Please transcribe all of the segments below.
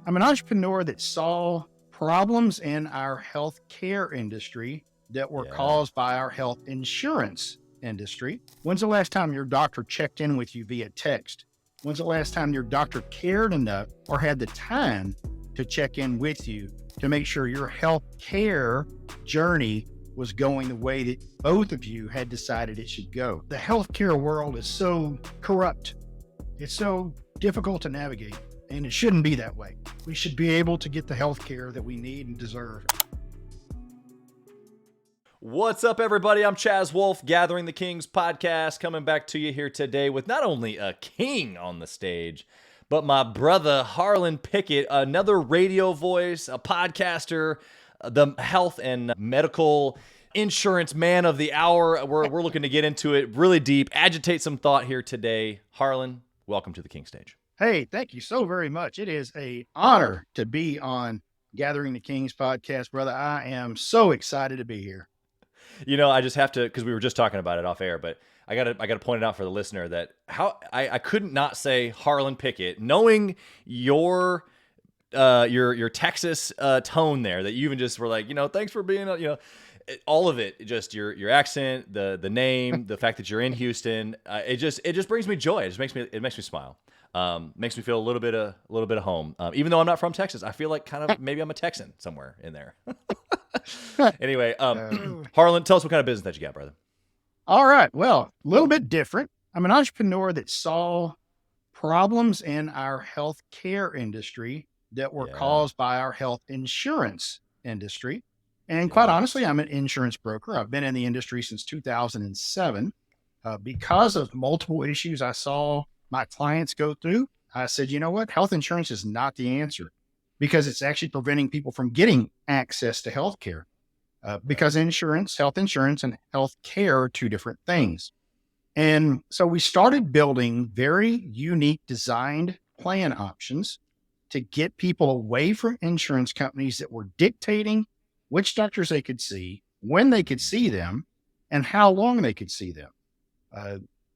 I'm an entrepreneur that saw problems in our healthcare industry that were caused by our health insurance industry. When's the last time your doctor checked in with you via text? When's the last time your doctor cared enough or had the time to check in with you to make sure your healthcare journey was going the way that both of you had decided it should go? The healthcare world is so corrupt. It's so difficult to navigate, and it shouldn't be that way. We should be able to get the healthcare that we need and deserve. What's up, everybody? I'm Chaz Wolfe, Gathering the Kings podcast, coming back to you here today with not only a king on the stage, but my brother Harlon Pickett, another radio voice, a podcaster, the health and medical insurance man of the hour. We're looking to get into it really deep, agitate some thought here today. Harlon, welcome to the King stage. Hey, thank you so very much. It is an honor to be on Gathering the Kings podcast, brother. I am so excited to be here. You know, I just have to, because we were just talking about it off air, but I gotta point it out for the listener that how I couldn't not say Harlon Pickett, knowing your Texas tone there, that you even just were like, thanks for being, all of it, just your accent, the name, the fact that you're in Houston, it just brings me joy. It makes me smile. Makes me feel a little bit of home. Even though I'm not from Texas, I feel like kind of maybe I'm a Texan somewhere in there. Anyway, Harlon, tell us what kind of business that you got, brother. All right. Well, a little bit different. I'm an entrepreneur that saw problems in our healthcare industry that were caused by our health insurance industry. And quite honestly, I'm an insurance broker. I've been in the industry since 2007. Because of multiple issues I saw my clients go through, I said, you know what? Health insurance is not the answer, because it's actually preventing people from getting access to healthcare. Because health insurance and healthcare are two different things. And so we started building very unique designed plan options to get people away from insurance companies that were dictating which doctors they could see, when they could see them, and how long they could see them.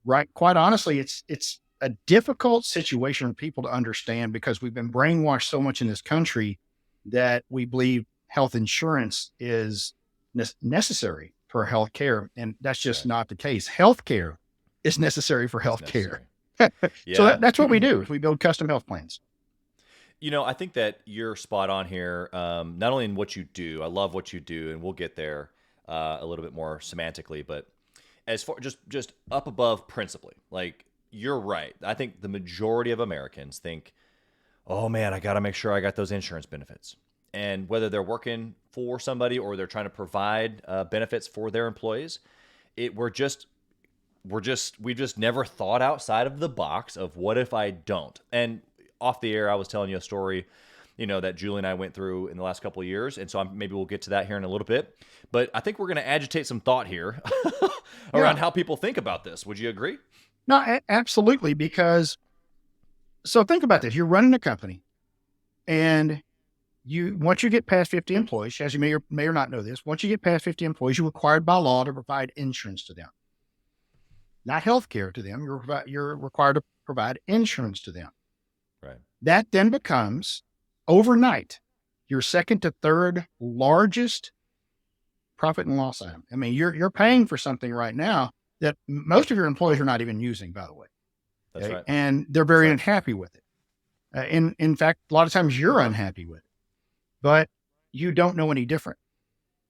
Right. Quite honestly, it's a difficult situation for people to understand, because we've been brainwashed so much in this country that we believe health insurance is necessary for healthcare. And that's just not the case. Healthcare is necessary for healthcare. So that's what we do. We build custom health plans. I think that you're spot on here. Not only in what you do, I love what you do, and we'll get there a little bit more semantically, but as far just up above principally, like, you're right. I think the majority of Americans think, oh man, I got to make sure I got those insurance benefits. And whether they're working for somebody or they're trying to provide benefits for their employees, we've just never thought outside of the box of what if I don't. And off the air, I was telling you a story, that Julie and I went through in the last couple of years. And so maybe we'll get to that here in a little bit. But I think we're going to agitate some thought here around how people think about this. Would you agree? No, absolutely. So think about this. You're running a company, and once you get past 50 employees, as you may or not know this, once you get past 50 employees, you're required by law to provide insurance to them. Not healthcare to them. You're required to provide insurance to them. Right. That then becomes, overnight, your second to third largest profit and loss item. I mean, you're paying for something right now that most of your employees are not even using, by the way. That's right. And they're very unhappy with it. In fact, a lot of times you're unhappy with it, but you don't know any different.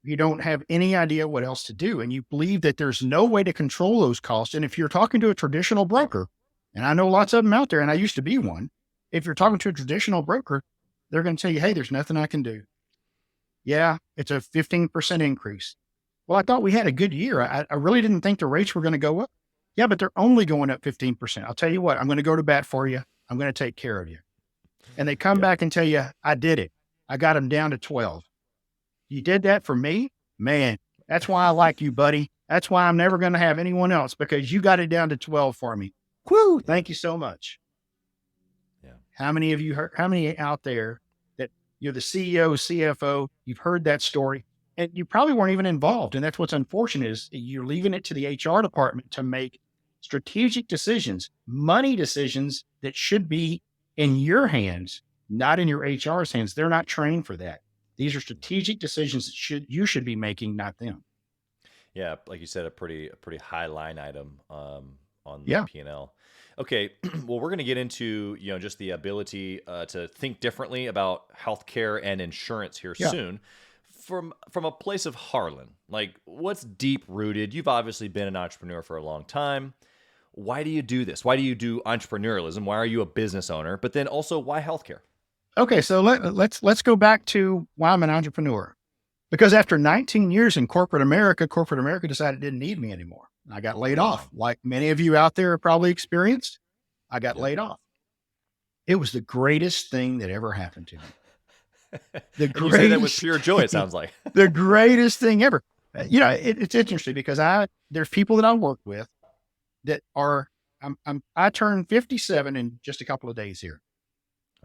You don't have any idea what else to do. And you believe that there's no way to control those costs. And if you're talking to a traditional broker, and I know lots of them out there, and I used to be one, if you're talking to a traditional broker, they're going to tell you, hey, there's nothing I can do. Yeah, it's a 15% increase. Well, I thought we had a good year. I really didn't think the rates were going to go up. Yeah, but they're only going up 15%. I'll tell you what, I'm going to go to bat for you. I'm going to take care of you. And they come back and tell you, I did it. I got them down to 12. You did that for me? Man, that's why I like you, buddy. That's why I'm never going to have anyone else, because you got it down to 12 for me. Woo! Thank you so much. Yeah. How many out there that you're the CEO, CFO, you've heard that story, and you probably weren't even involved. And that's what's unfortunate, is you're leaving it to the HR department to make strategic decisions, money decisions that should be in your hands not in your HR's hands. They're not trained for that. These are strategic decisions that you should be making, not them. Yeah, like you said, a pretty high line item on the Yeah. P&L. Okay, well, we're going to get into just the ability to think differently about healthcare and insurance here Yeah. soon. From a place of Harlan, like what's deep rooted? You've obviously been an entrepreneur for a long time. Why do you do this? Why do you do entrepreneurialism? Why are you a business owner? But then also, why healthcare? Okay. So let's go back to why I'm an entrepreneur. Because after 19 years in corporate America decided it didn't need me anymore. I got laid off. Like many of you out there have probably experienced, I got laid off. It was the greatest thing that ever happened to me. And you say that with pure joy, it sounds like. The greatest thing ever. It's interesting because there's people that I work with that are, I turned 57 in just a couple of days here.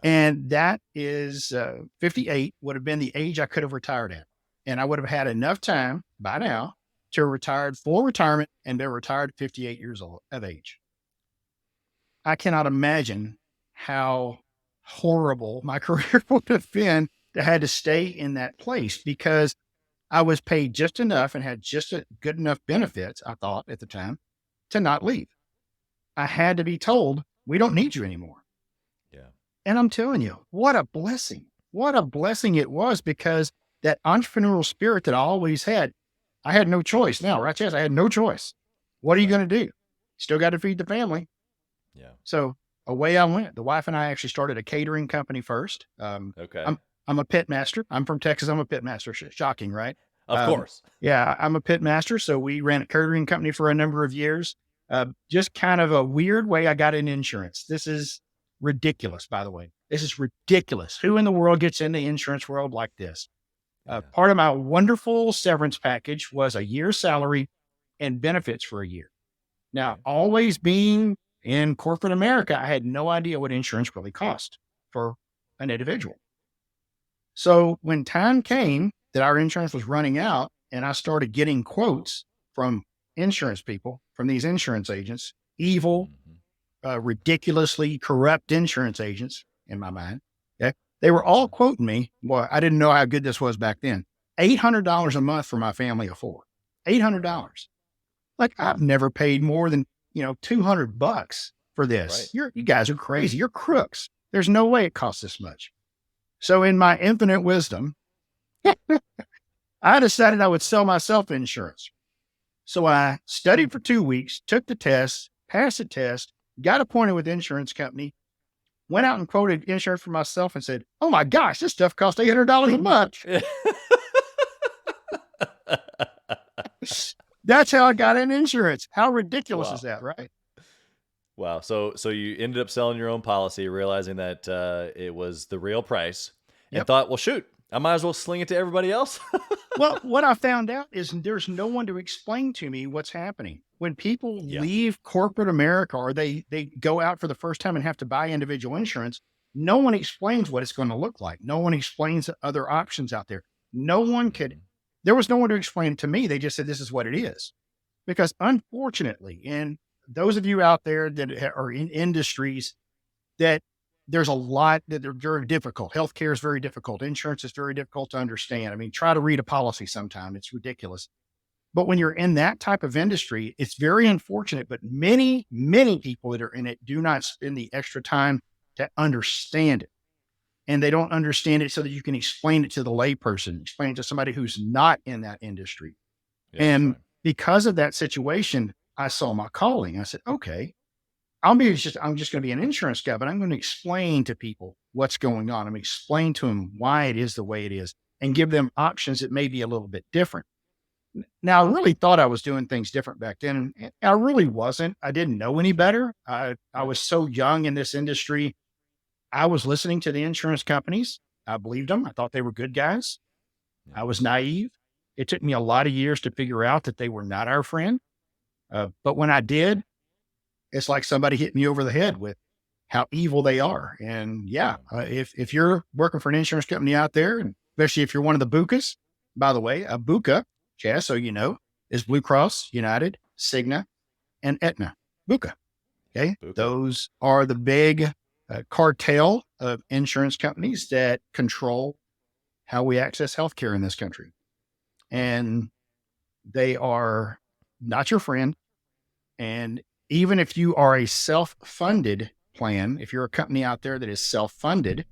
And that is 58 would have been the age I could have retired at. And I would have had enough time by now to retired full retirement and been retired at 58 years old of age. I cannot imagine how horrible my career would have been to had to stay in that place because I was paid just enough and had just a good enough benefits, I thought at the time, to not leave. I had to be told, we don't need you anymore. Yeah. And I'm telling you, what a blessing. What a blessing it was because that entrepreneurial spirit that I always had, I had no choice now, right, Chaz? I had no choice. What are you going to do? Still got to feed the family. Yeah. So away I went. The wife and I actually started a catering company first. Okay. I'm a pit master. I'm from Texas. I'm a pit master. Shocking, right? Of course. Yeah, I'm a pit master. So we ran a catering company for a number of years. Just kind of a weird way I got into insurance. This is ridiculous, by the way. This is ridiculous. Who in the world gets in the insurance world like this? Part of my wonderful severance package was a year's salary and benefits for a year. Now, always being in corporate America, I had no idea what insurance really cost for an individual. So when time came that our insurance was running out and I started getting quotes from insurance people, from these insurance agents, evil, ridiculously corrupt insurance agents in my mind. Okay. They were all quoting me. Boy, I didn't know how good this was back then. $800 a month for my family of four. $800. Like I've never paid more than, $200 for this. Right. You guys are crazy. You're crooks. There's no way it costs this much. So in my infinite wisdom, I decided I would sell myself insurance. So I studied for 2 weeks, took the test, passed the test, got appointed with the insurance company, went out and quoted insurance for myself and said, oh my gosh, this stuff costs $800 a month. That's how I got in insurance. How ridiculous is that, right? Wow. So you ended up selling your own policy, realizing that it was the real price and thought, well, shoot, I might as well sling it to everybody else. Well, what I found out is there's no one to explain to me what's happening. When people leave corporate America or they go out for the first time and have to buy individual insurance, no one explains what it's going to look like. No one explains other options out there. There was no one to explain it to me. They just said, this is what it is. Because unfortunately, and those of you out there that are in industries that there's a lot that are very difficult. Healthcare is very difficult. Insurance is very difficult to understand. I mean, try to read a policy sometime. It's ridiculous. But when you're in that type of industry, it's very unfortunate. But many, many people that are in it do not spend the extra time to understand it. And they don't understand it so that you can explain it to the layperson, explain it to somebody who's not in that industry. And because of that situation, I saw my calling. I said, okay, I'm just going to be an insurance guy, but I'm going to explain to people what's going on. I'm going to explain to them why it is the way it is and give them options that may be a little bit different. Now, I really thought I was doing things different back then. And I really wasn't. I didn't know any better. I was so young in this industry. I was listening to the insurance companies. I believed them. I thought they were good guys. I was naive. It took me a lot of years to figure out that they were not our friend. But when I did, it's like somebody hit me over the head with how evil they are. And if you're working for an insurance company out there, and especially if you're one of the BUCAs, by the way, a BUCA, Chaz, so you know, is Blue Cross, United, Cigna, and Aetna. BUCA. Okay. BUCA. Those are the big cartel of insurance companies that control how we access healthcare in this country. And they are not your friend. And even if you are a self-funded plan, if you're a company out there that is self-funded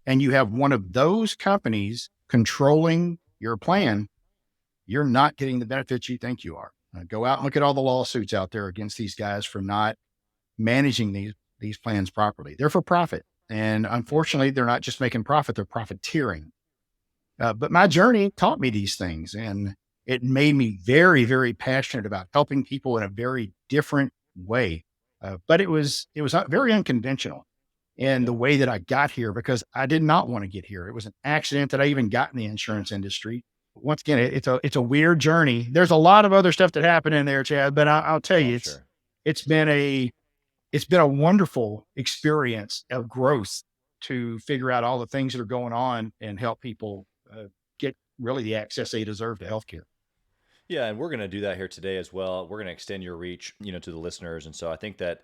and you have one of those companies controlling your plan, you're not getting the benefits you think you are. Go out and look at all the lawsuits out there against these guys for not managing these plans properly. They're for profit. And unfortunately, they're not just making profit, they're profiteering. But my journey taught me these things, and it made me very, very passionate about helping people in a very different way. But it was very unconventional in the way that I got here, because I did not want to get here. It was an accident that I even got in the insurance industry. Once again, it's a weird journey. There's a lot of other stuff that happened in there, Chad, but I'll tell you, Sure. it's been a wonderful experience of growth to figure out all the things that are going on and help people get really the access they deserve to healthcare. Yeah, and we're going to do that here today as well. We're going to extend your reach, to the listeners. And so I think that,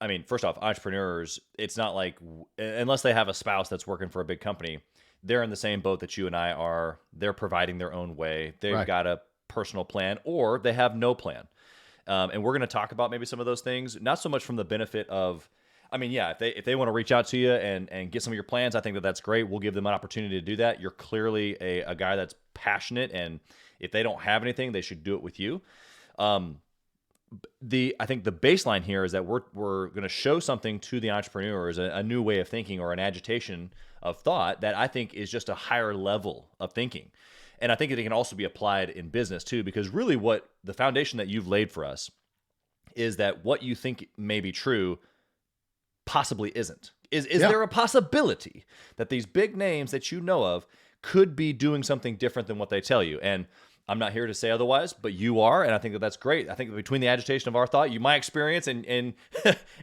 I mean, first off, entrepreneurs, it's not like, unless they have a spouse that's working for a big company, they're in the same boat that you and I are. They're providing their own way. They've Right. got a personal plan, or they have no plan. And we're going to talk about maybe some of those things, not so much from the benefit of, I mean, yeah, if they want to reach out to you and get some of your plans, I think that that's great. We'll give them an opportunity to do that. You're clearly a guy that's passionate, and if they don't have anything, they should do it with you. I think the baseline here is that we're going to show something to the entrepreneurs, a new way of thinking or an agitation of thought that I think is just a higher level of thinking. And I think it can also be applied in business too, because really what the foundation that you've laid for us is that what you think may be true possibly isn't. Is Yeah. there a possibility that these big names that you know of could be doing something different than what they tell you? And I'm not here to say otherwise, but you are, and I think that that's great. I think that between the agitation of our thought, my experience, and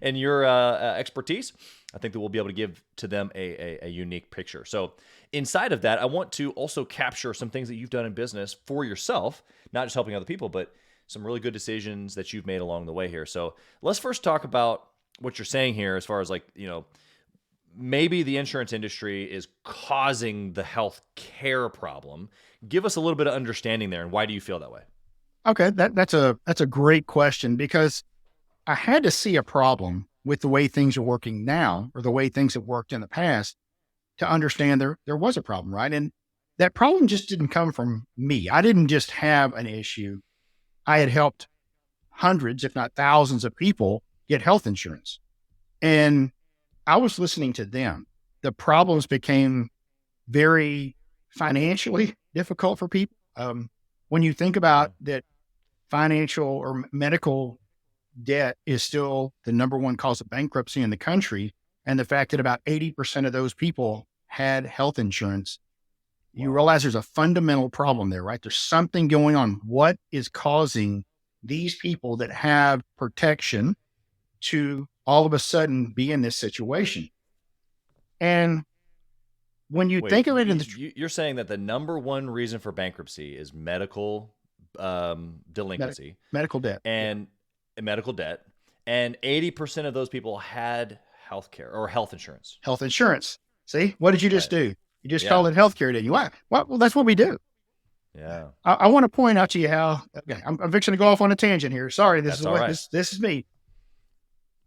and your expertise, I think that we'll be able to give to them a unique picture. So inside of that, I want to also capture some things that you've done in business for yourself, not just helping other people, but some really good decisions that you've made along the way here. So let's first talk about what you're saying here, as far as like, maybe the insurance industry is causing the health care problem. Give us a little bit of understanding there, and why do you feel that way? Okay. That's a great question, because I had to see a problem with the way things are working now, or the way things have worked in the past, to understand there was a problem, right? And that problem just didn't come from me. I didn't just have an issue. I had helped hundreds, if not thousands of people get health insurance. And I was listening to them. The problems became very financially difficult for people. When you think about that, financial or medical debt is still the number one cause of bankruptcy in the country, and the fact that about 80% of those people had health insurance, you realize there's a fundamental problem there, right? There's something going on. What is causing these people that have protection to all of a sudden be in this situation? And when you Wait, think of it in you're saying that the number one reason for bankruptcy is medical delinquency medical debt and medical debt, and 80% of those people had health care or health insurance. health insurance. See, what did you just do? You just Yeah. called it healthcare, didn't you? Why? Well, that's what we do. Yeah. I want to point out to you how, okay, I'm fixing to go off on a tangent here. Sorry, That's all right. This is me.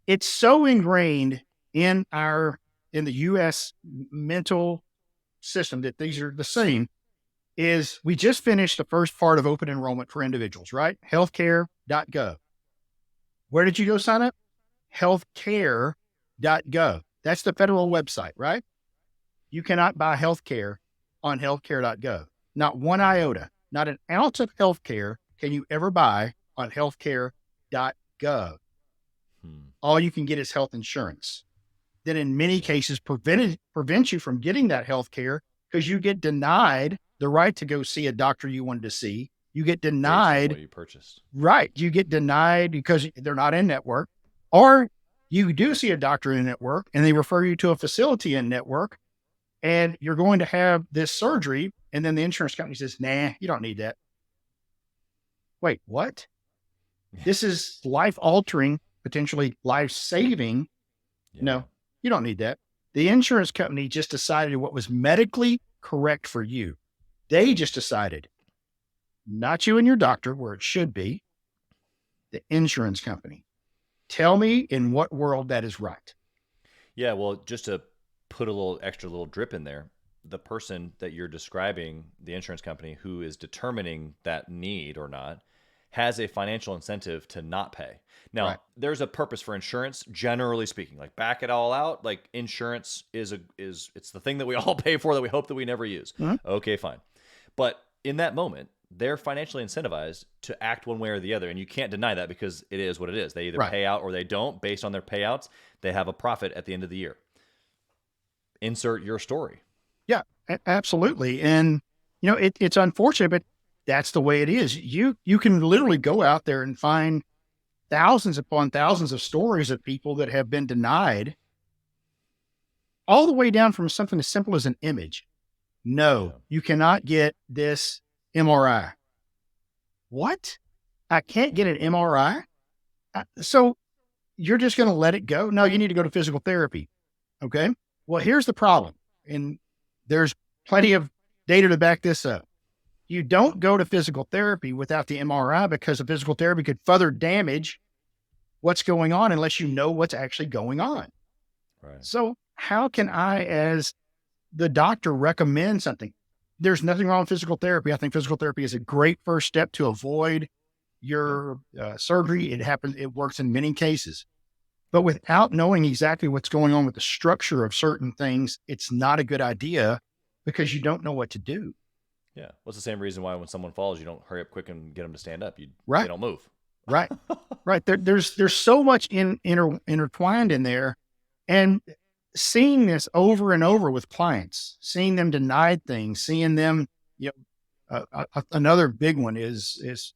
It's so ingrained in the U.S. mental system that these are the same. Is we just finished the first part of open enrollment for individuals, right? Healthcare.gov. Where did you go sign up? Healthcare.gov. That's the federal website, right? You cannot buy healthcare on healthcare.gov. Not one iota, not an ounce of healthcare can you ever buy on healthcare.gov. All you can get is health insurance. Then in many cases prevents you from getting that healthcare, because you get denied the right to go see a doctor you wanted to see. You get denied what you purchased. Right. You get denied because they're not in network, or you do see a doctor in network and they refer you to a facility in network, and you're going to have this surgery. And then the insurance company says, nah, you don't need that. Wait, what? This is life altering, potentially life saving. Yeah. No, you don't need that. The insurance company just decided what was medically correct for you. They just decided, not you and your doctor, where it should be, the insurance company. Tell me in what world that is right. Yeah, well, just to put a little extra little drip in there, the person that you're describing, the insurance company who is determining that need or not, has a financial incentive to not pay. Right. Now, there's a purpose for insurance, generally speaking. Like back it all out, like insurance is it's the thing that we all pay for that we hope that we never use. Mhm. Okay, fine. But in that moment, they're financially incentivized to act one way or the other. And you can't deny that because it is what it is. They either Right. pay out or they don't. Based on their payouts, they have a profit at the end of the year. Insert your story. Yeah, absolutely. And, it's unfortunate, but that's the way it is. You can literally go out there and find thousands upon thousands of stories of people that have been denied, all the way down from something as simple as an image. No, Yeah. you cannot get this MRI. What? I can't get an MRI? So you're just going to let it go? No, you need to go to physical therapy. Okay. Well, here's the problem. And there's plenty of data to back this up. You don't go to physical therapy without the MRI because the physical therapy could further damage what's going on unless you know what's actually going on. Right. So how can I, as the doctor, recommend something? There's nothing wrong with physical therapy. I think physical therapy is a great first step to avoid your surgery. It works in many cases. But without knowing exactly what's going on with the structure of certain things, it's not a good idea because you don't know what to do. Yeah. What's the same reason why when someone falls, you don't hurry up quick and get them to stand up? They Right. don't move. Right. Right. There's so much intertwined in there. And seeing this over and over with clients, seeing them denied things, seeing them, another big one is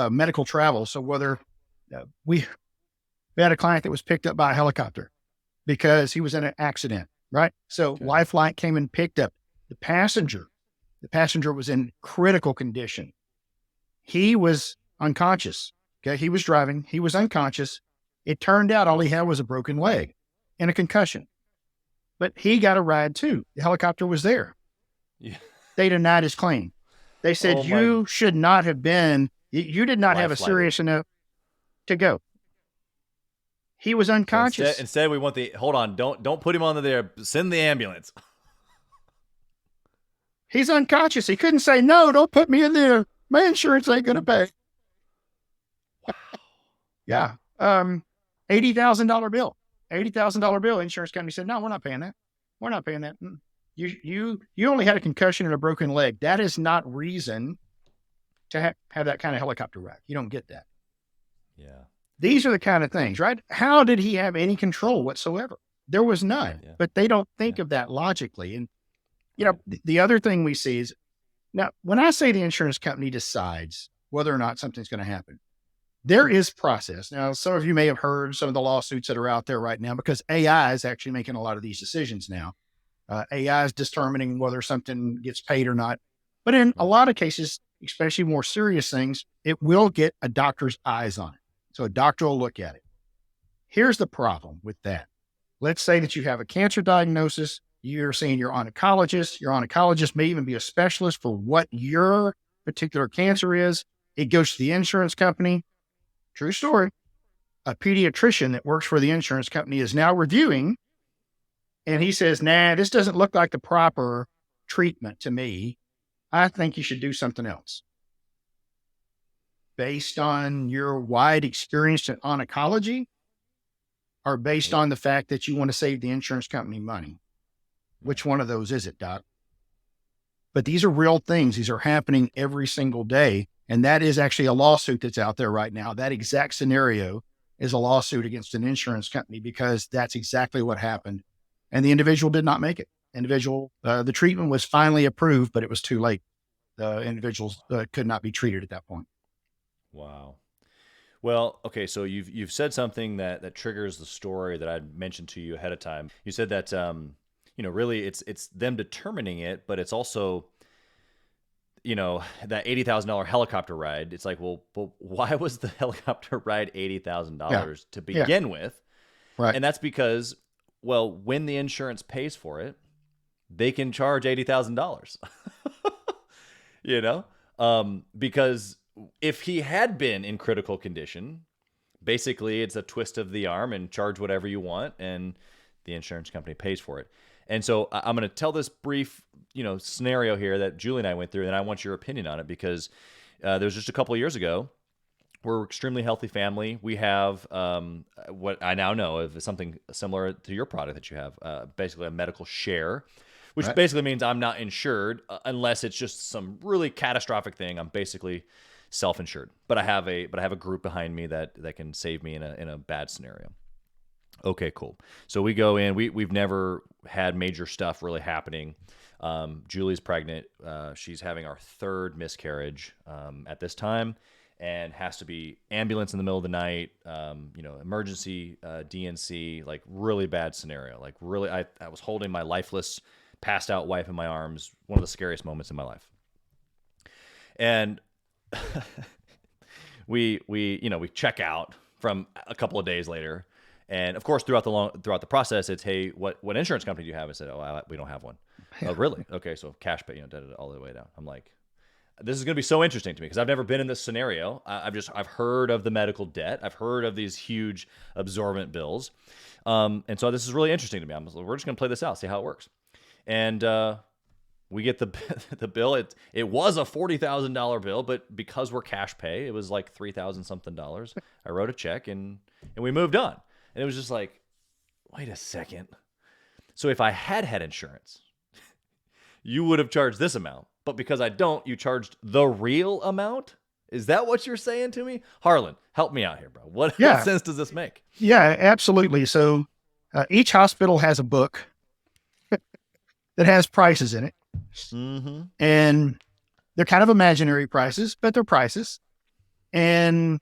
medical travel. So whether we had a client that was picked up by a helicopter because he was in an accident, right? So Okay. Lifeline came and picked up the passenger. The passenger was in critical condition. He was unconscious. Okay. He was driving. He was unconscious. It turned out all he had was a broken leg and a concussion, but he got a ride too. The helicopter was there. Yeah. They denied his claim. They said, you should not have been, you did not have a serious enough to go. He was unconscious. Instead, we want hold on, don't put him on there. Send the ambulance. He's unconscious. He couldn't say, no, don't put me in there. My insurance ain't going to pay. Wow. Yeah. $80,000 bill. $80,000 bill. Insurance company said, no, we're not paying that. We're not paying that. You only had a concussion and a broken leg. That is not reason to have that kind of helicopter ride. You don't get that. Yeah. These are the kind of things, right? How did he have any control whatsoever? There was none, Yeah. but they don't think of that logically. And, the other thing we see is, now, when I say the insurance company decides whether or not something's going to happen, there is process. Now, some of you may have heard some of the lawsuits that are out there right now because AI is actually making a lot of these decisions now. AI is determining whether something gets paid or not. But in a lot of cases, especially more serious things, it will get a doctor's eyes on it. So a doctor will look at it. Here's the problem with that. Let's say that you have a cancer diagnosis. You're seeing your oncologist. Your oncologist may even be a specialist for what your particular cancer is. It goes to the insurance company. True story. A pediatrician that works for the insurance company is now reviewing, and he says, nah, this doesn't look like the proper treatment to me. I think you should do something else. Based on your wide experience in oncology, or based on the fact that you want to save the insurance company money? Which one of those is it, Doc? But these are real things. These are happening every single day. And that is actually a lawsuit that's out there right now. That exact scenario is a lawsuit against an insurance company because that's exactly what happened. And the individual did not make it. The treatment was finally approved, but it was too late. The individuals could not be treated at that point. Wow. Well, okay. So you've said something that triggers the story that I mentioned to you ahead of time. You said that, really it's them determining it, but it's also, that $80,000 helicopter ride. It's like, well, why was the helicopter ride $80,000 to begin with? Right. And that's because Well, when the insurance pays for it, they can charge $80,000. You know, because if he had been in critical condition, basically it's a twist of the arm and charge whatever you want, and the insurance company pays for it. And so I'm going to tell this brief, scenario here that Julie and I went through, and I want your opinion on it because there was just a couple of years ago. We're an extremely healthy family. We have what I now know of is something similar to your product that you have, basically a medical share, which Right. basically means I'm not insured unless it's just some really catastrophic thing. I'm basically self-insured, but I have a group behind me that can save me in a bad scenario. Okay, cool. So we go in. We've never had major stuff really happening. Julie's pregnant. She's having our third miscarriage at this time, and has to be ambulance in the middle of the night. Emergency DNC, like really bad scenario. Like really, I was holding my lifeless, passed out wife in my arms. One of the scariest moments in my life. And we check out from a couple of days later. And of course, throughout the process, it's, hey, what insurance company do you have? I said, we don't have one. Yeah. Oh, really? Okay, so cash pay, all the way down. I'm like, this is going to be so interesting to me because I've never been in this scenario. I've heard of the medical debt. I've heard of these huge absorbent bills, and so this is really interesting to me. We're just going to play this out, see how it works, and we get the the bill. It was a $40,000 bill, but because we're cash pay, it was like $3,000 something. I wrote a check and we moved on. And it was just like, wait a second. So if I had insurance, you would have charged this amount. But because I don't, you charged the real amount? Is that what you're saying to me? Harlan, help me out here, bro. What sense does this make? Yeah, absolutely. So each hospital has a book that has prices in it. Mm-hmm. And they're kind of imaginary prices, but they're prices. And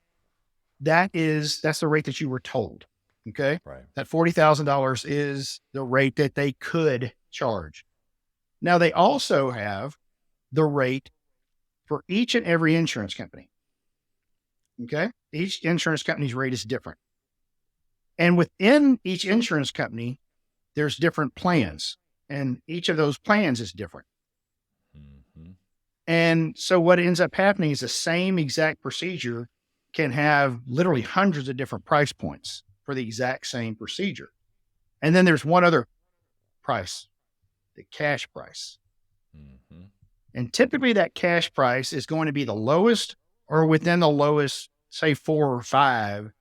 that's the rate that you were told. Okay. Right. That $40,000 is the rate that they could charge. Now they also have the rate for each and every insurance company. Okay. Each insurance company's rate is different. And within each insurance company, there's different plans, and each of those plans is different. Mm-hmm. And so what ends up happening is the same exact procedure can have literally hundreds of different price points for the exact same procedure. And then there's one other price, the cash price. Mm-hmm. And typically that cash price is going to be the lowest or within the lowest, say 4 or 5.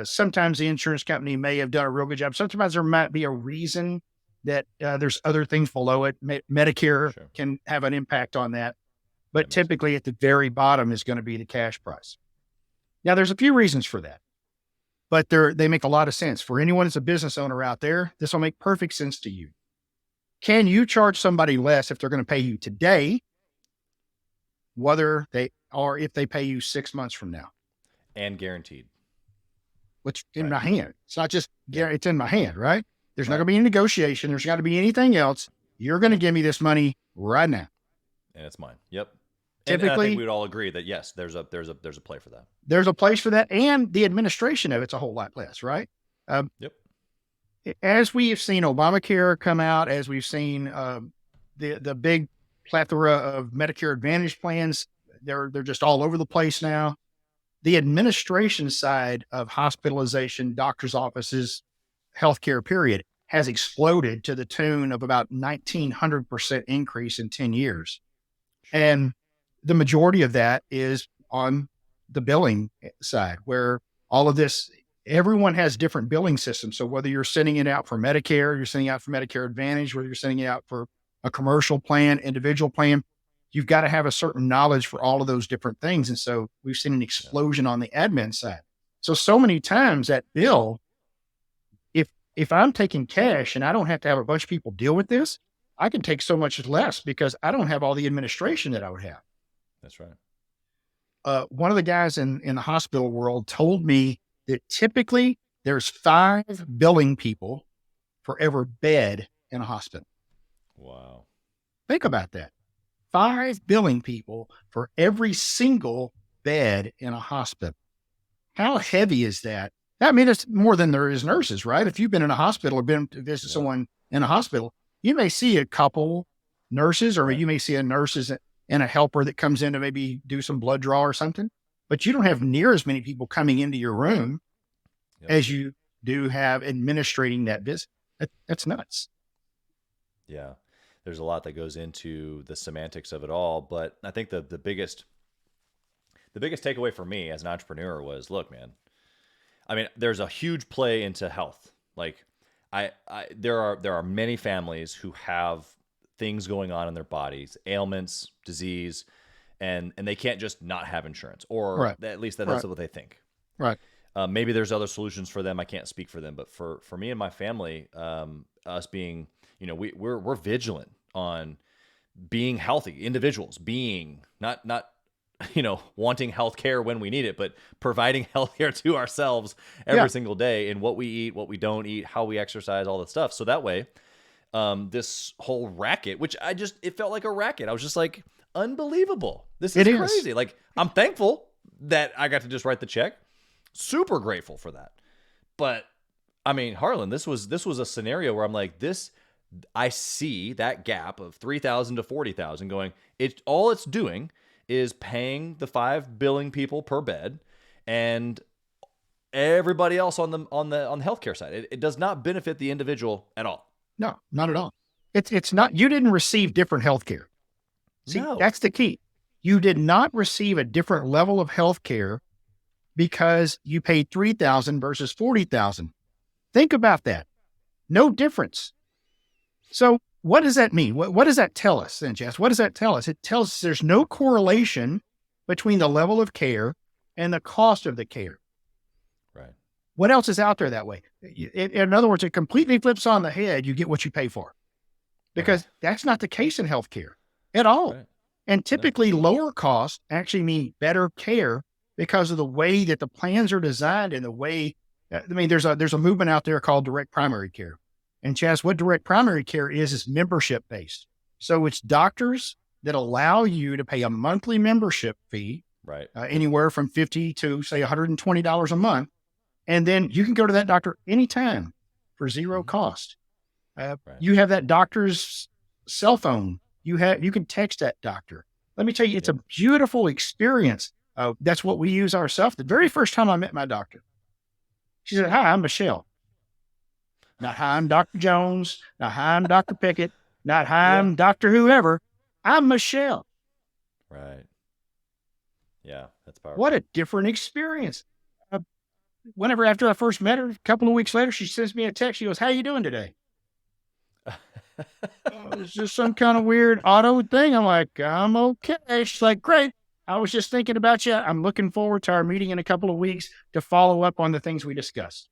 Sometimes the insurance company may have done a real good job. Sometimes there might be a reason that there's other things below it. Medicare can have an impact on that. But typically at the very bottom is going to be the cash price. Now, there's a few reasons for that, but they make a lot of sense. For anyone that's a business owner out there, this will make perfect sense to you. Can you charge somebody less if they're going to pay you today, if they pay you 6 months from now? And guaranteed. Which in my hand. It's not just, it's in my hand, right? There's not going to be any negotiation. There's got to be anything else. You're going to give me this money right now. And it's mine. Yep. Typically, and I think we'd all agree that yes, there's a play for that. There's a place for that, and the administration of it's a whole lot less, right? Yep. As we have seen Obamacare come out, as we've seen the big plethora of Medicare Advantage plans, they're just all over the place now. The administration side of hospitalization, doctors' offices, healthcare period has exploded to the tune of about 1,900% increase in 10 years. And the majority of that is on the billing side, where all of this, everyone has different billing systems. So whether you're sending it out for Medicare, you're sending it out for Medicare Advantage, whether you're sending it out for a commercial plan, individual plan, you've got to have a certain knowledge for all of those different things. And so we've seen an explosion on the admin side. So many times that bill, if I'm taking cash and I don't have to have a bunch of people deal with this, I can take so much less because I don't have all the administration that I would have. That's right. One of the guys in the hospital world told me that typically there's 5 billing people for every bed in a hospital. Wow. Think about that. 5 billing people for every single bed in a hospital. How heavy is that I mean, it's more than there is nurses, right? If you've been in a hospital or been to visit someone in a hospital, you may see a couple nurses, or Right. you may see a nurse and a helper that comes in to maybe do some blood draw or something, but you don't have near as many people coming into your room Yep. as you do have administrating that visit. That's nuts. Yeah. There's a lot that goes into the semantics of it all, but I think the biggest takeaway for me as an entrepreneur was, look, man, I mean, there's a huge play into health. Like there are many families who have things going on in their bodies, ailments, disease, and they can't just not have insurance, or Right. at least that's Right. what they think. Right. Maybe there's other solutions for them. I can't speak for them, but for me and my family, us being, we're vigilant on being healthy individuals, being not wanting healthcare when we need it, but providing healthcare to ourselves Yeah. every single day in what we eat, what we don't eat, how we exercise, all that stuff. So that way, this whole racket, which it felt like a racket. I was just like, unbelievable. This It is is. crazy. Like, I'm thankful that I got to just write the check. Super grateful for that. But I mean, Harlan, this was a scenario where I'm like, I see that gap of 3,000 to 40,000 going, all it's doing is paying the 5 billing people per bed and everybody else on the healthcare side. It does not benefit the individual at all. No, not at all. It's not, you didn't receive different health care. See, No. that's the key. You did not receive a different level of health care because you paid 3,000 versus 40,000. Think about that. No difference. So what does that mean? What does that tell us then, Jess? What does that tell us? It tells us there's no correlation between the level of care and the cost of the care. Right. What else is out there that way? In other words, it completely flips on the head. You get what you pay for, because that's not the case in healthcare at all. Right. And typically lower costs actually mean better care because of the way that the plans are designed and the way, I mean, there's a movement out there called direct primary care. And Chaz, what direct primary care is membership based. So it's doctors that allow you to pay a monthly membership fee, Right. anywhere from $50 to say $120 a month. And then you can go to that doctor anytime for zero cost. Right. You have that doctor's cell phone. You can text that doctor. Let me tell you, it's a beautiful experience. That's what we use ourselves. The very first time I met my doctor, she said, "Hi, I'm Michelle. Not hi, I'm Dr. Jones. Not hi, I'm Dr. Pickett. Not hi, I'm Dr. Whoever. I'm Michelle." Right. Yeah, that's powerful. What a different experience. Whenever after I first met her, a couple of weeks later, she sends me a text. She goes, "How you doing today?" It's just some kind of weird auto thing. I'm like, "I'm okay." She's like, "Great. I was just thinking about you. I'm looking forward to our meeting in a couple of weeks to follow up on the things we discussed."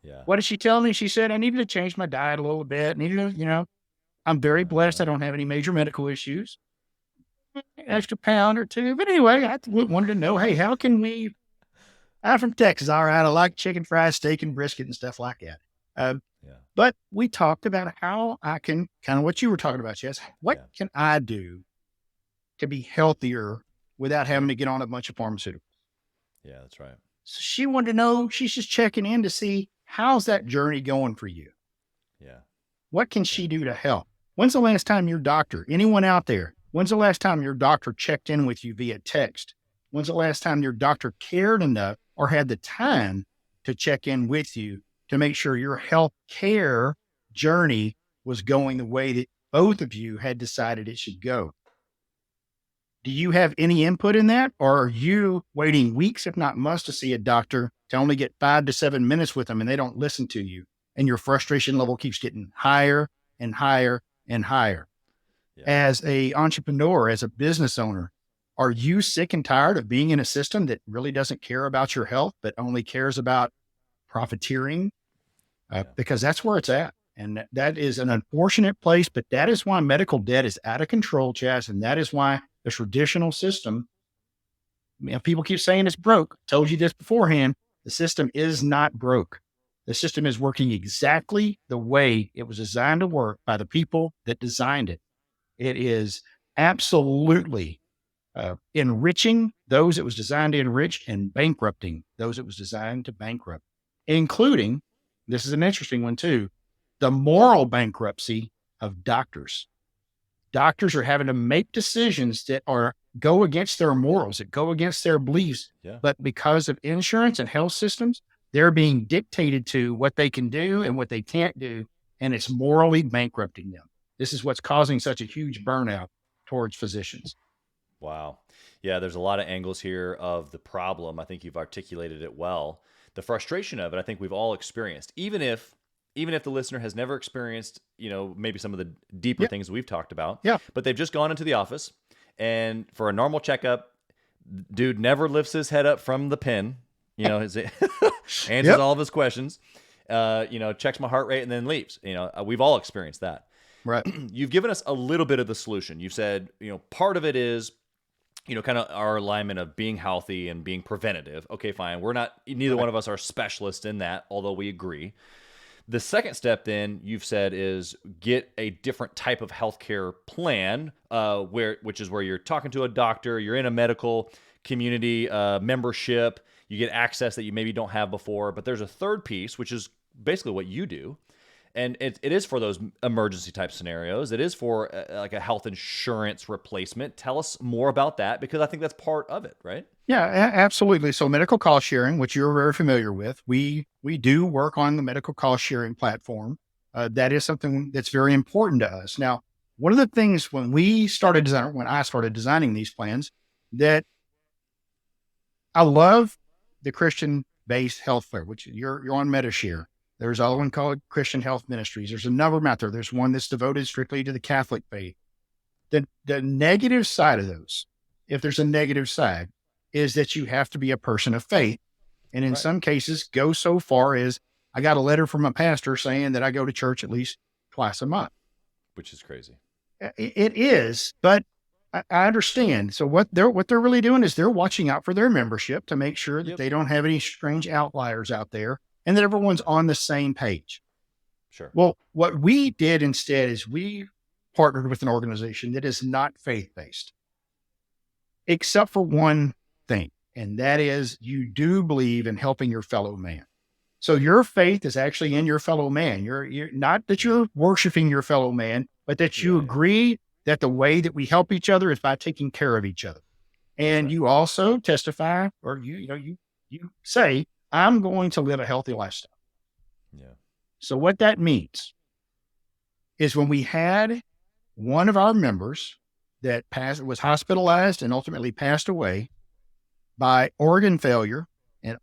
Yeah. What did she tell me? She said, "I needed to change my diet a little bit. I'm very blessed. I don't have any major medical issues. Extra pound or two. But anyway, I wanted to know, hey, how can we, I'm from Texas. All right. I like chicken fried steak and brisket and stuff like that. But we talked about how I can, kind of what you were talking about, Jess. What can I do to be healthier without having to get on a bunch of pharmaceuticals? Yeah, that's right. So she wanted to know, she's just checking in to see, how's that journey going for you? Yeah. What can she do to help? When's the last time your doctor, anyone out there, when's the last time your doctor checked in with you via text? When's the last time your doctor cared enough or had the time to check in with you to make sure your health care journey was going the way that both of you had decided it should go? Do you have any input in that? Or are you waiting weeks, if not months, to see a doctor to only get 5 to 7 minutes with them and they don't listen to you? And your frustration level keeps getting higher and higher and higher. Yeah. As a entrepreneur, as a business owner, are you sick and tired of being in a system that really doesn't care about your health, but only cares about profiteering? Because that's where it's at. And that is an unfortunate place, but that is why medical debt is out of control, Chaz. And that is why the traditional system, people keep saying it's broke. Told you this beforehand. The system is not broke. The system is working exactly the way it was designed to work by the people that designed it. It is absolutely enriching those it was designed to enrich, and bankrupting those it was designed to bankrupt, including, this is an interesting one too, the moral bankruptcy of doctors. Doctors are having to make decisions that go against their morals, that go against their beliefs. Yeah. But because of insurance and health systems, they're being dictated to what they can do and what they can't do. And it's morally bankrupting them. This is what's causing such a huge burnout towards physicians. Wow. Yeah, there's a lot of angles here of the problem. I think you've articulated it well. The frustration of it, I think we've all experienced. Even if the listener has never experienced, maybe some of the deeper Yeah. things we've talked about, Yeah. but they've just gone into the office and for a normal checkup, dude never lifts his head up from the pen, his answers Yep. all of his questions, checks my heart rate and then leaves. We've all experienced that. Right. You've given us a little bit of the solution. You've said, part of it is, kind of our alignment of being healthy and being preventative. Okay, fine. Neither one of us are specialists in that, although we agree. The second step then you've said is get a different type of healthcare plan, which is where you're talking to a doctor, you're in a medical community membership, you get access that you maybe don't have before. But there's a third piece, which is basically what you do. And it is for those emergency type scenarios. It is for like a health insurance replacement. Tell us more about that, because I think that's part of it, right? Yeah, absolutely. So medical cost sharing, which you're very familiar with, we do work on the medical cost sharing platform. That is something that's very important to us. Now, one of the things when I started designing these plans, that I love the Christian-based health care, which you're on MediShare. There's another one called Christian Health Ministries. There's a number of them out there. There's one that's devoted strictly to the Catholic faith. The negative side of those, if there's a negative side, is that you have to be a person of faith. And in Right. some cases, go so far as I got a letter from a pastor saying that I go to church at least twice a month. Which is crazy. It is, but I understand. So what they're really doing is they're watching out for their membership to make sure that Yep. they don't have any strange outliers out there and that everyone's on the same page. Sure. Well, what we did instead is we partnered with an organization that is not faith-based, except for one thing, and that is you do believe in helping your fellow man. So your faith is actually in your fellow man. You're not that you're worshiping your fellow man, but that you Yeah. agree that the way that we help each other is by taking care of each other. And right. you also testify, or you say, I'm going to live a healthy lifestyle. Yeah. So what that means is when we had one of our members that was hospitalized and ultimately passed away by organ failure, and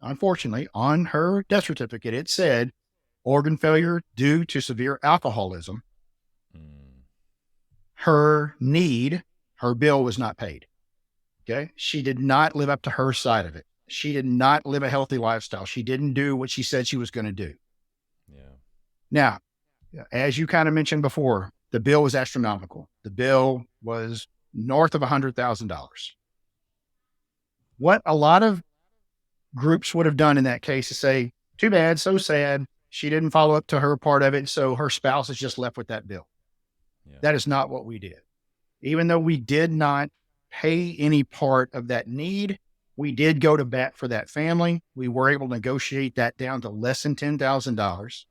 unfortunately, on her death certificate, it said organ failure due to severe alcoholism. Her bill was not paid. Okay. She did not live up to her side of it. She did not live a healthy lifestyle. She didn't do what she said she was going to do. Yeah. Now, as you kind of mentioned before, the bill was astronomical. The bill was north of $100,000. What a lot of groups would have done in that case is say, too bad, so sad. She didn't follow up to her part of it. So her spouse is just left with that bill. Yeah. That is not what we did. Even though we did not pay any part of that need, we did go to bat for that family. We were able to negotiate that down to less than $10,000.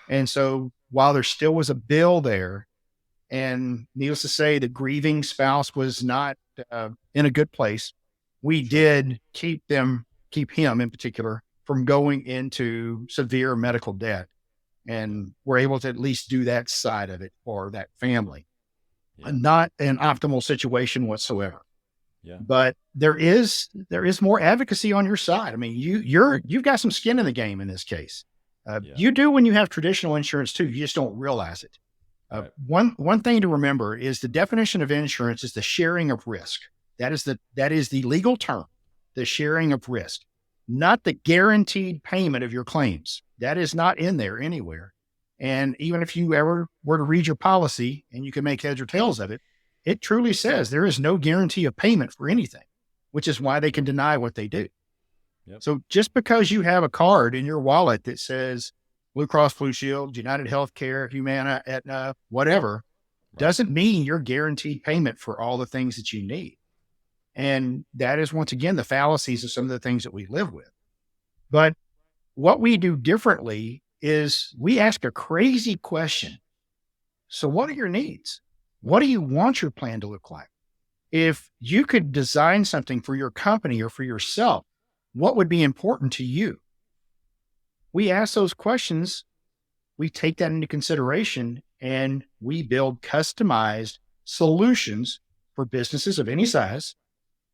And so while there still was a bill there, and needless to say, the grieving spouse was not in a good place, we did keep him in particular from going into severe medical debt. And we're able to at least do that side of it for that family. Yeah. Not an optimal situation whatsoever. Yeah. But there is more advocacy on your side. I mean, you've got some skin in the game in this case. You do when you have traditional insurance too. You just don't realize it. Right. One thing to remember is the definition of insurance is the sharing of risk. That is the legal term, the sharing of risk, not the guaranteed payment of your claims. That is not in there anywhere. And even if you ever were to read your policy and you can make heads or tails of it, it truly says there is no guarantee of payment for anything, which is why they can deny what they do. Yep. So just because you have a card in your wallet that says Blue Cross Blue Shield, United Healthcare, Humana, Aetna, whatever, Right. doesn't mean you're guaranteed payment for all the things that you need. And that is, once again, the fallacies of some of the things that we live with. But what we do differently is we ask a crazy question. So, what are your needs? What do you want your plan to look like? If you could design something for your company or for yourself, what would be important to you? We ask those questions, we take that into consideration, and we build customized solutions for businesses of any size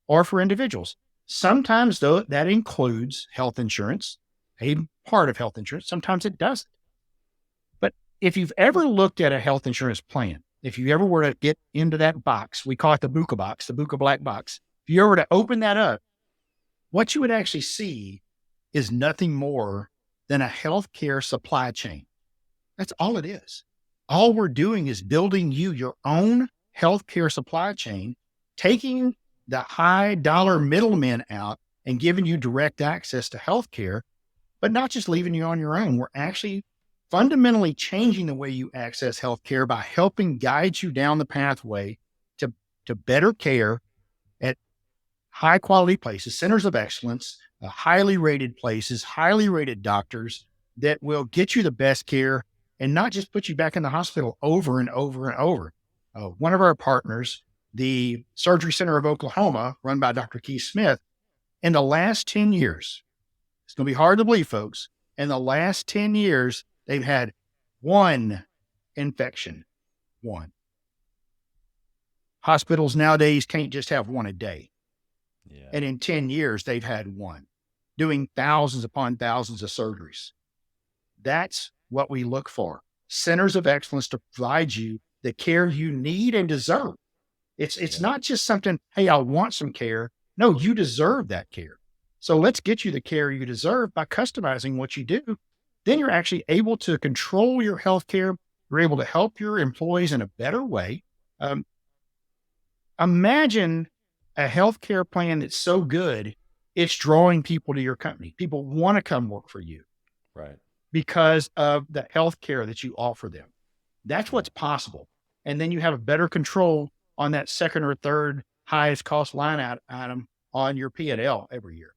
or for individuals. Sometimes, though, that includes health insurance, a part of health insurance. Sometimes it doesn't. But if you've ever looked at a health insurance plan, if you ever were to get into that box, we call it the Buka box, the Buka black box. If you were to open that up, what you would actually see is nothing more than a healthcare supply chain. That's all it is. All we're doing is building you your own healthcare supply chain, taking the high dollar middlemen out and giving you direct access to healthcare, but not just leaving you on your own. We're actually fundamentally changing the way you access healthcare by helping guide you down the pathway to better care at high quality places, centers of excellence, highly rated places, highly rated doctors that will get you the best care and not just put you back in the hospital over and over and over. One of our partners, the Surgery Center of Oklahoma, run by Dr. Keith Smith, in the last 10 years, it's going to be hard to believe, folks. In the last 10 years, they've had one infection. One. Hospitals nowadays can't just have one a day. Yeah. And in 10 years, they've had one, doing thousands upon thousands of surgeries. That's what we look for. Centers of excellence to provide you the care you need and deserve. It's not just something, hey, I want some care. No, you deserve that care. So let's get you the care you deserve by customizing what you do. Then you're actually able to control your health care. You're able to help your employees in a better way. Imagine a healthcare plan that's so good, it's drawing people to your company. People want to come work for you. Right. Because of the healthcare that you offer them. That's what's possible. And then you have a better control on that second or third highest cost line item on your P&L every year.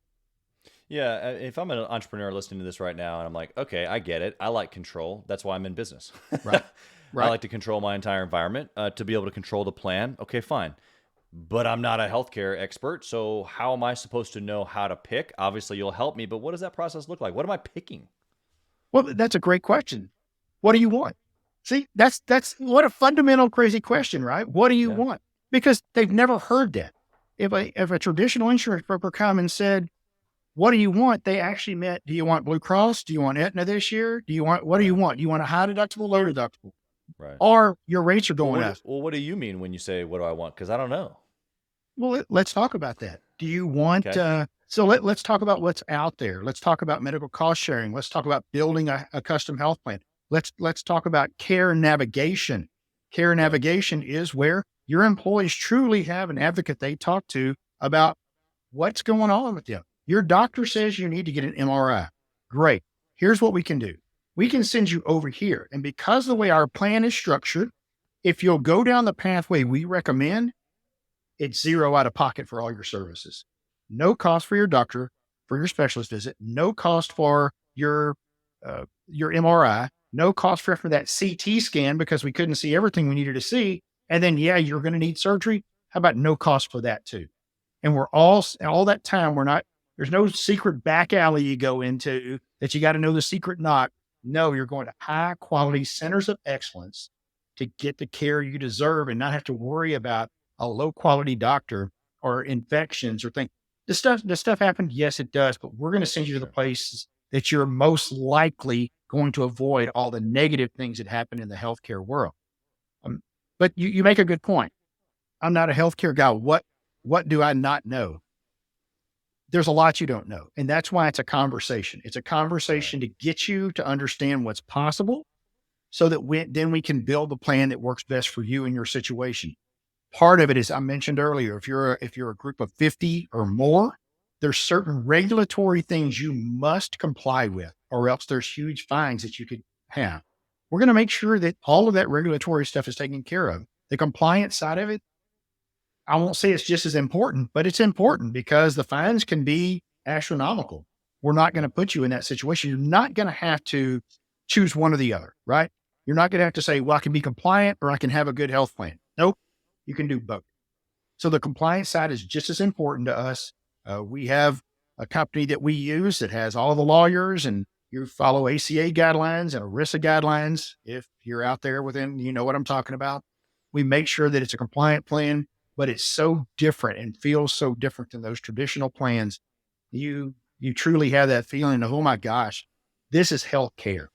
Yeah, if I'm an entrepreneur listening to this right now and I'm like, okay, I get it. I like control. That's why I'm in business. Right. I like to control my entire environment to be able to control the plan. Okay, fine. But I'm not a healthcare expert. So how am I supposed to know how to pick? Obviously, you'll help me. But what does that process look like? What am I picking? Well, that's a great question. What do you want? See, that's what a fundamental crazy question, right? What do you want? Because they've never heard that. If a traditional insurance broker come and said, what do you want? They actually meant, do you want Blue Cross? Do you want Aetna this year? What do you want? Do you want a high deductible, low deductible? Right. Or your rates are going up. Well, what do you mean when you say, what do I want? Because I don't know. Well, let's talk about that. Do you want, so let's talk about what's out there. Let's talk about medical cost sharing. Let's talk about building a custom health plan. Let's talk about care navigation. Care navigation is where your employees truly have an advocate they talk to about what's going on with them. Your doctor says you need to get an MRI. Great. Here's what we can do. We can send you over here. And because of the way our plan is structured, if you'll go down the pathway we recommend, it's zero out of pocket for all your services. No cost for your doctor, for your specialist visit, no cost for your MRI, no cost for that CT scan because we couldn't see everything we needed to see. And then, you're going to need surgery. How about no cost for that too? And we're all that time, there's no secret back alley you go into that you got to know the secret knock. No, you're going to high quality centers of excellence to get the care you deserve and not have to worry about a low quality doctor or infections or things. Does stuff happen? Yes, it does. But we're going to send you to the places that you're most likely going to avoid all the negative things that happen in the healthcare world. But you make a good point. I'm not a healthcare guy. What do I not know? There's a lot you don't know. And that's why it's a conversation. It's a conversation to get you to understand what's possible so that then we can build the plan that works best for you and your situation. Part of it is, I mentioned earlier, if you're a group of 50 or more, there's certain regulatory things you must comply with, or else there's huge fines that you could have. We're going to make sure that all of that regulatory stuff is taken care of. The compliance side of it, I won't say it's just as important, but it's important because the fines can be astronomical. We're not going to put you in that situation. You're not going to have to choose one or the other, right? You're not going to have to say, well, I can be compliant or I can have a good health plan. Nope. You can do both. So the compliance side is just as important to us. We have a company that we use that has all the lawyers, and you follow ACA guidelines and ERISA guidelines. If you're out there within, you know what I'm talking about. We make sure that it's a compliant plan, but it's so different and feels so different than those traditional plans. You truly have that feeling of, oh my gosh, this is health care.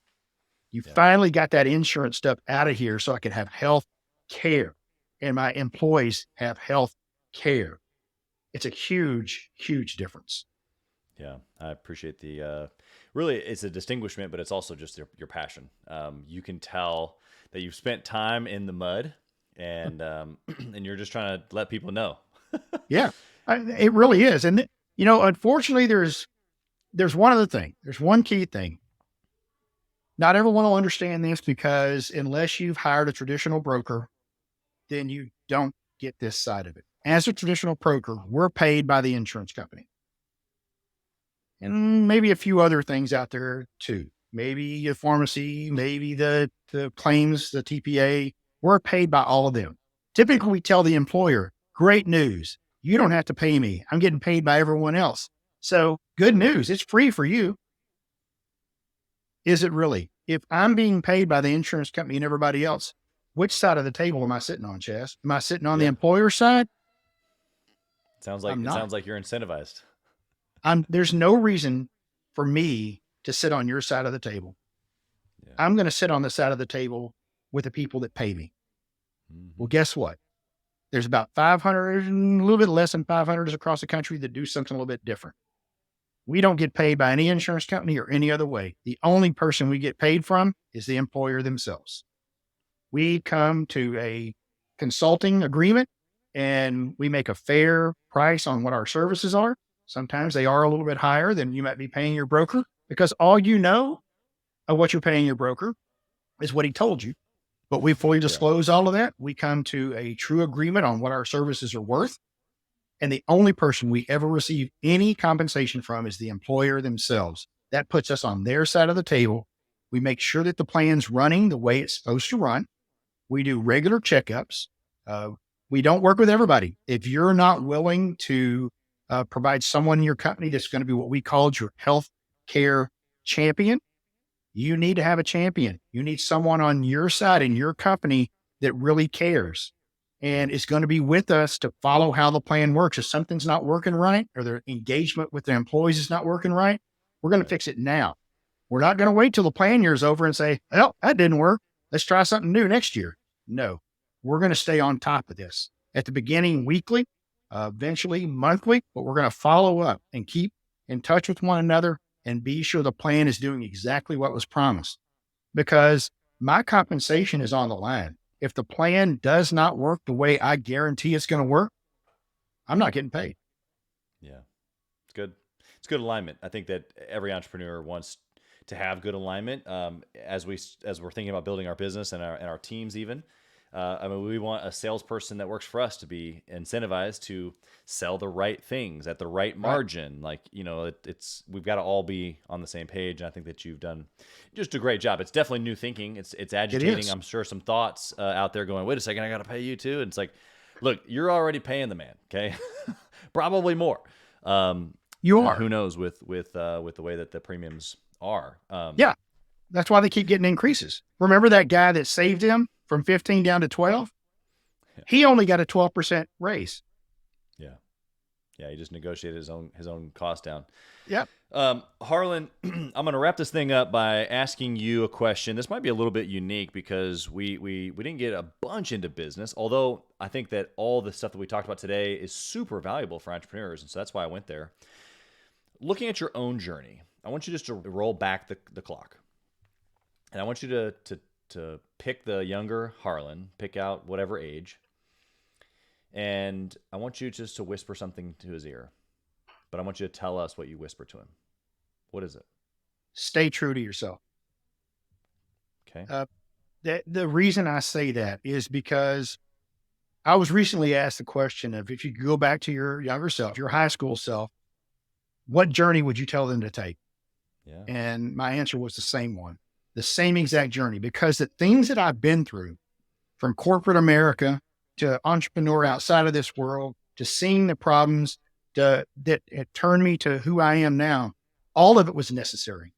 You Yeah. finally got that insurance stuff out of here so I can have health care and my employees have health care. It's a huge, huge difference. Yeah, I appreciate really it's a distinguishment, but it's also just your passion. You can tell that you've spent time in the mud and, and you're just trying to let people know. Yeah, it really is. And, unfortunately, there's one other thing. There's one key thing. Not everyone will understand this because unless you've hired a traditional broker, then you don't get this side of it. As a traditional broker, we're paid by the insurance company. And maybe a few other things out there too. Maybe a pharmacy, maybe the claims, the TPA. We're paid by all of them. Typically, we tell the employer, great news. You don't have to pay me. I'm getting paid by everyone else. So good news. It's free for you. Is it really? If I'm being paid by the insurance company and everybody else, which side of the table am I sitting on, Chaz? Am I sitting on the Yeah. employer side? I'm It not. sounds like you're incentivized. There's no reason for me to sit on your side of the table. Yeah. I'm going to sit on the side of the table with the people that pay me. Mm-hmm. Well, guess what? There's about 500, a little bit less than 500 across the country that do something a little bit different. We don't get paid by any insurance company or any other way. The only person we get paid from is the employer themselves. We come to a consulting agreement and we make a fair price on what our services are. Sometimes they are a little bit higher than you might be paying your broker because all you know of what you're paying your broker is what he told you. But we fully disclose all of that. We come to a true agreement on what our services are worth. And the only person we ever receive any compensation from is the employer themselves. That puts us on their side of the table. We make sure that the plan's running the way it's supposed to run. We do regular checkups. We don't work with everybody. If you're not willing to provide someone in your company that's going to be what we call your health care champion, you need to have a champion. You need someone on your side in your company that really cares and is going to be with us to follow how the plan works. If something's not working right or their engagement with their employees is not working right, we're going to fix it now. We're not going to wait till the plan year's over and say, well, that didn't work. Let's try something new next year. No, we're going to stay on top of this at the beginning, weekly, eventually monthly, but we're going to follow up and keep in touch with one another and be sure the plan is doing exactly what was promised because my compensation is on the line. If the plan does not work the way I guarantee it's going to work, I'm not getting paid. Yeah. It's good. It's good alignment. I think that every entrepreneur wants to have good alignment. As we're thinking about building our business and our teams, even, we want a salesperson that works for us to be incentivized to sell the right things at the right margin. Like, we've got to all be on the same page. And I think that you've done just a great job. It's definitely new thinking. It's agitating. I'm sure some thoughts out there going, wait a second, I got to pay you too. And it's like, look, you're already paying the man. Okay. Probably more. You are. Who knows with the way that the premiums are. Yeah. That's why they keep getting increases. Remember that guy that saved him from 15 down to 12? He only got a 12% raise. Yeah. Yeah. He just negotiated his own cost down. Yep. Harlon, I'm going to wrap this thing up by asking you a question. This might be a little bit unique because we didn't get a bunch into business, although I think that all the stuff that we talked about today is super valuable for entrepreneurs. And so that's why I went there. Looking at your own journey, I want you just to roll back the clock. And I want you to pick the younger Harlon, pick out whatever age. And I want you just to whisper something to his ear. But I want you to tell us what you whisper to him. What is it? Stay true to yourself. Okay. The reason I say that is because I was recently asked the question of if you could go back to your younger self, your high school self, what journey would you tell them to take? Yeah. And my answer was the same one, the same exact journey, because the things that I've been through from corporate America to entrepreneur outside of this world to seeing the problems that had turned me to who I am now, all of it was necessary.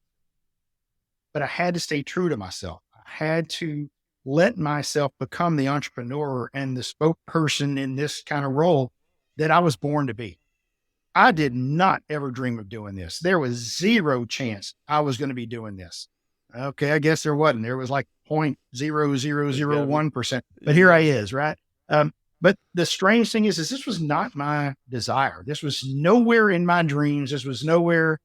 But I had to stay true to myself. I had to let myself become the entrepreneur and the spokesperson in this kind of role that I was born to be. I did not ever dream of doing this. There was zero chance I was going to be doing this. Okay, I guess there wasn't. There was like There's gotta be. 0.0001%. But here I is, right? But the strange thing is this was not my desire. This was nowhere in my dreams. This was nowhere,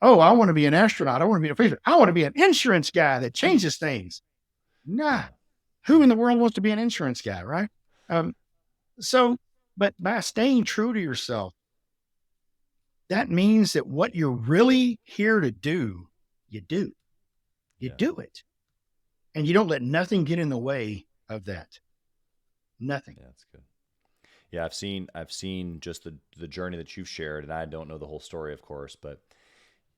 oh, I want to be an astronaut. I want to be a fisher. I want to be an insurance guy that changes things. Nah, who in the world wants to be an insurance guy, right? Um, but by staying true to yourself, that means that what you're really here to do, you do. You Yeah. do it. And you don't let nothing get in the way of that. Nothing. Yeah, that's good. Yeah, I've seen just the journey that you've shared, and I don't know the whole story, of course, but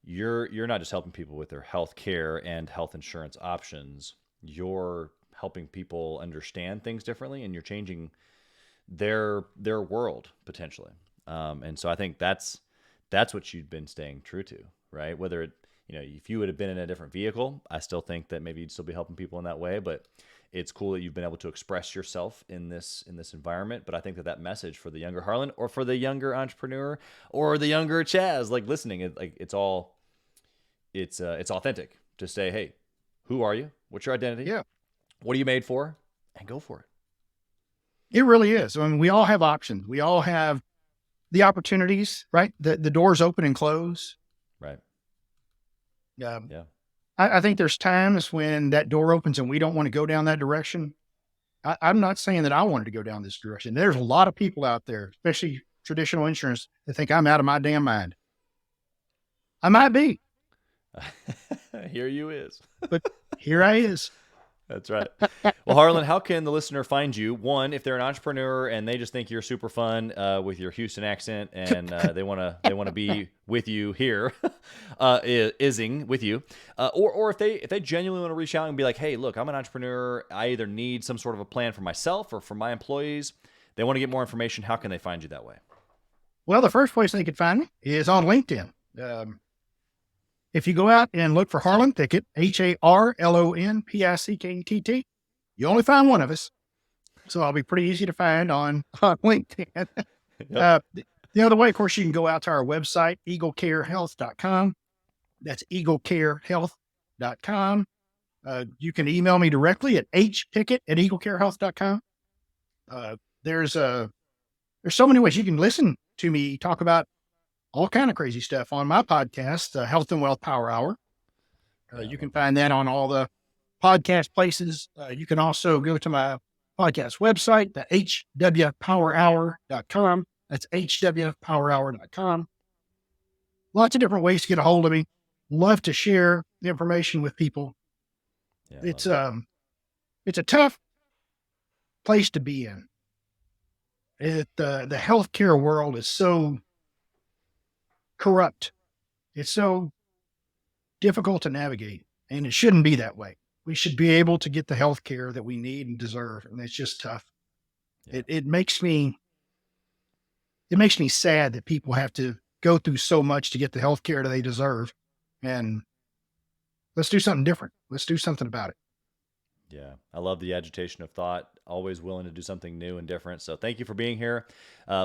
you're not just helping people with their health care and health insurance options. You're helping people understand things differently, and you're changing their world potentially. And so I think that's what you've been staying true to, right? Whether if you would have been in a different vehicle, I still think that maybe you'd still be helping people in that way. But it's cool that you've been able to express yourself in this environment. But I think that message for the younger Harlan, or for the younger entrepreneur, or the younger Chaz, like listening, it's authentic to say, hey, who are you? What's your identity? Yeah, What are you made for? And go for it. it really is. I mean, we all have options. We all have the opportunities, right? The doors open and close. Right. Um, Yeah. I think there's times when that door opens and we don't want to go down that direction. I'm not saying that I wanted to go down this direction. There's a lot of people out there, especially traditional insurance, that think I'm out of my damn mind. I might be, Here you is. but here I is. That's right. Well, Harlan, how can the listener find you? One, if they're an entrepreneur and they just think you're super fun with your Houston accent, and they wanna be with you here, ising with you, or if they genuinely want to reach out and be like, hey, look, I'm an entrepreneur. I either need some sort of a plan for myself or for my employees. They want to get more information. How can they find you that way? Well, the first place they could find me is on LinkedIn. If you go out and look for Harlon Pickett, Harlon Pickett, you only find one of us. So I'll be pretty easy to find on LinkedIn. Yep. The other way, of course, you can go out to our website, eaglecarehealth.com. That's eaglecarehealth.com. You can email me directly at hpickett@eaglecarehealth.com. There's so many ways you can listen to me talk about all kind of crazy stuff on my podcast, Health and Wealth Power Hour. You can find that on all the podcast places. You can also go to my podcast website, the hwpowerhour.com. That's hwpowerhour.com. Lots of different ways to get a hold of me. Love to share the information with people. Yeah, It's a tough place to be in. The healthcare world is so corrupt. It's so difficult to navigate, and it shouldn't be that way. We should be able to get the health care that we need and deserve, and it's just tough. Yeah. It makes me sad that people have to go through so much to get the health care that they deserve. And let's do something different. Let's do something about it. Yeah, I love the agitation of thought. Always willing to do something new and different. So thank you for being here.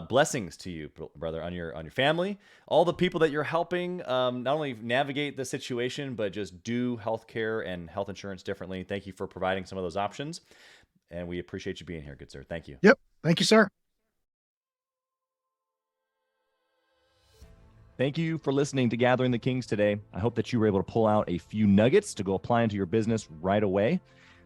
Blessings to you, brother, on your family, all the people that you're helping. Not only navigate the situation, but just do healthcare and health insurance differently. Thank you for providing some of those options, and we appreciate you being here, good sir. Thank you. Yep. Thank you, sir. Thank you for listening to Gathering the Kings today. I hope that you were able to pull out a few nuggets to go apply into your business right away.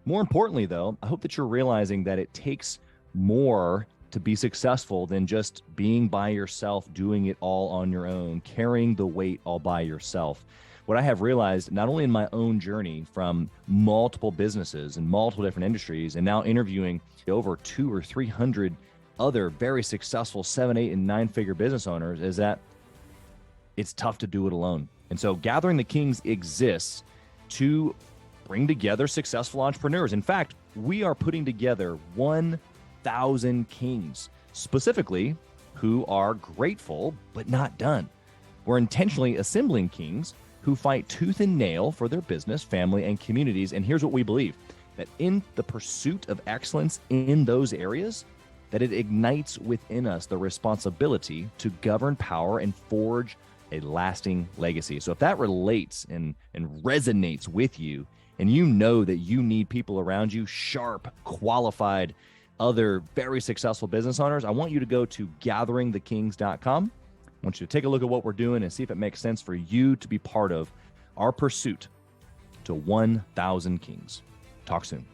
More importantly, though, I hope that you're realizing that it takes more to be successful than just being by yourself, doing it all on your own, carrying the weight all by yourself. what I have realized, not only in my own journey from multiple businesses and multiple different industries, and now interviewing over 200 or 300 other very successful 7, 8, and 9-figure business owners, is that it's tough to do it alone. And so Gathering the Kings exists to bring together successful entrepreneurs. In fact, we are putting together 1,000 kings, specifically who are grateful but not done. We're intentionally assembling kings who fight tooth and nail for their business, family, and communities. And here's what we believe, that in the pursuit of excellence in those areas, that it ignites within us the responsibility to govern power and forge a lasting legacy. So if that relates and resonates with you, and you know that you need people around you, sharp, qualified, other very successful business owners, I want you to go to gatheringthekings.com. I want you to take a look at what we're doing and see if it makes sense for you to be part of our pursuit to 1,000 kings. Talk soon.